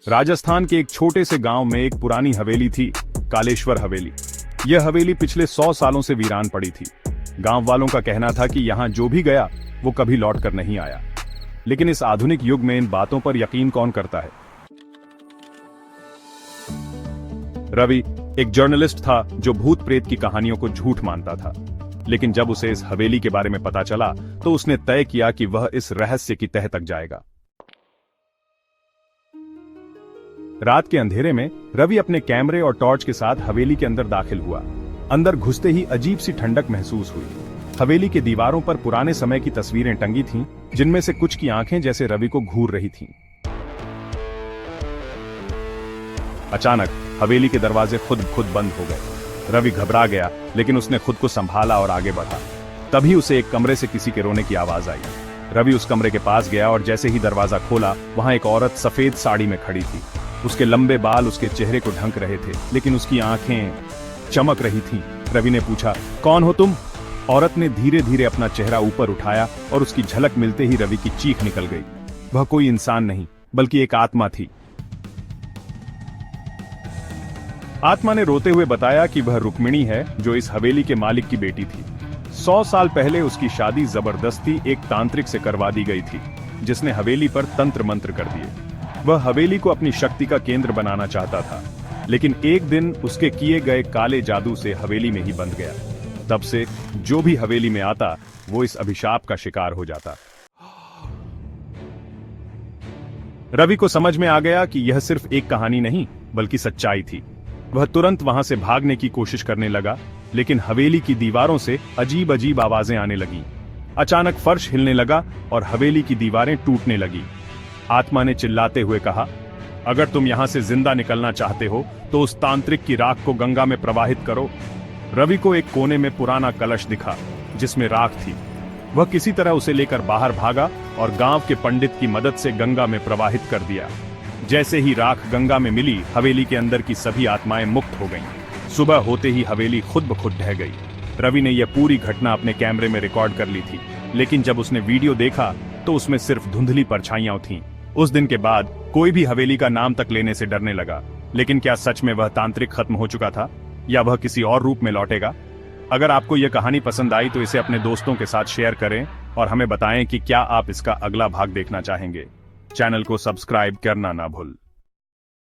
राजस्थान के एक छोटे से गांव में एक पुरानी हवेली थी, कालेश्वर हवेली। यह हवेली पिछले 100 सालों से वीरान पड़ी थी। गांव वालों का कहना था कि यहां जो भी गया वो कभी लौट कर नहीं आया। लेकिन इस आधुनिक युग में इन बातों पर यकीन कौन करता है? रवि एक जर्नलिस्ट था जो भूत प्रेत की कहानियों को झूठ मानता था। लेकिन जब उसे इस हवेली के बारे में पता चला तो उसने तय किया कि वह इस रहस्य की तह तक जाएगा। रात के अंधेरे में रवि अपने कैमरे और टॉर्च के साथ हवेली के अंदर दाखिल हुआ। अंदर घुसते ही अजीब सी ठंडक महसूस हुई। हवेली के दीवारों पर पुराने समय की तस्वीरें टंगी थीं, जिनमें से कुछ की आंखें जैसे रवि को घूर रही थीं। अचानक हवेली के दरवाजे खुद बंद हो गए। रवि घबरा गया, लेकिन उसने खुद को संभाला और आगे बढ़ा। तभी उसे एक कमरे से किसी के रोने की आवाज आई। रवि उस कमरे के पास गया और जैसे ही दरवाजा खोला, वहां एक औरत सफेद साड़ी में खड़ी थी। उसके लंबे बाल उसके चेहरे को ढक रहे थे, लेकिन उसकी आंखें चमक रही थीं। रवि ने पूछा, कौन हो तुम? औरत ने धीरे धीरे अपना चेहरा ऊपर उठाया और उसकी झलक मिलते ही रवि की चीख निकल गई। वह कोई इंसान नहीं, बल्कि एक आत्मा थी। आत्मा ने रोते हुए बताया कि वह रुक्मिणी है, जो इस हवेली के मालिक की बेटी थी। 100 साल पहले उसकी शादी जबरदस्ती एक तांत्रिक से करवा दी गई थी, जिसने हवेली पर तंत्र मंत्र कर दिए। वह हवेली को अपनी शक्ति का केंद्र बनाना चाहता था, लेकिन एक दिन उसके किए गए काले जादू से हवेली में ही बंध गया। तब से जो भी हवेली में आता वो इस अभिशाप का शिकार हो जाता। रवि को समझ में आ गया कि यह सिर्फ एक कहानी नहीं, बल्कि सच्चाई थी। वह तुरंत वहां से भागने की कोशिश करने लगा, लेकिन हवेली की दीवारों से अजीब अजीब आवाजें आने लगीं। अचानक फर्श हिलने लगा और हवेली की दीवारें टूटने लगीं। आत्मा ने चिल्लाते हुए कहा, अगर तुम यहां से जिंदा निकलना चाहते हो तो उस तांत्रिक की राख को गंगा में प्रवाहित करो। रवि को एक कोने में पुराना कलश दिखा, जिसमें राख थी। वह किसी तरह उसे लेकर बाहर भागा और गांव के पंडित की मदद से गंगा में प्रवाहित कर दिया। जैसे ही राख गंगा में मिली, हवेली के अंदर की सभी आत्माएं मुक्त हो गईं। सुबह होते ही हवेली खुद ब खुद ढह गई। रवि ने यह पूरी घटना अपने कैमरे में रिकॉर्ड कर ली थी, लेकिन जब उसने वीडियो देखा तो उसमें सिर्फ धुंधली परछाइयां थीं। उस दिन के बाद कोई भी हवेली का नाम तक लेने से डरने लगा। लेकिन क्या सच में वह तांत्रिक खत्म हो चुका था, या वह किसी और रूप में लौटेगा? अगर आपको यह कहानी पसंद आई तो इसे अपने दोस्तों के साथ शेयर करें और हमें बताएं कि क्या आप इसका अगला भाग देखना चाहेंगे। चैनल को सब्सक्राइब करना ना भूल।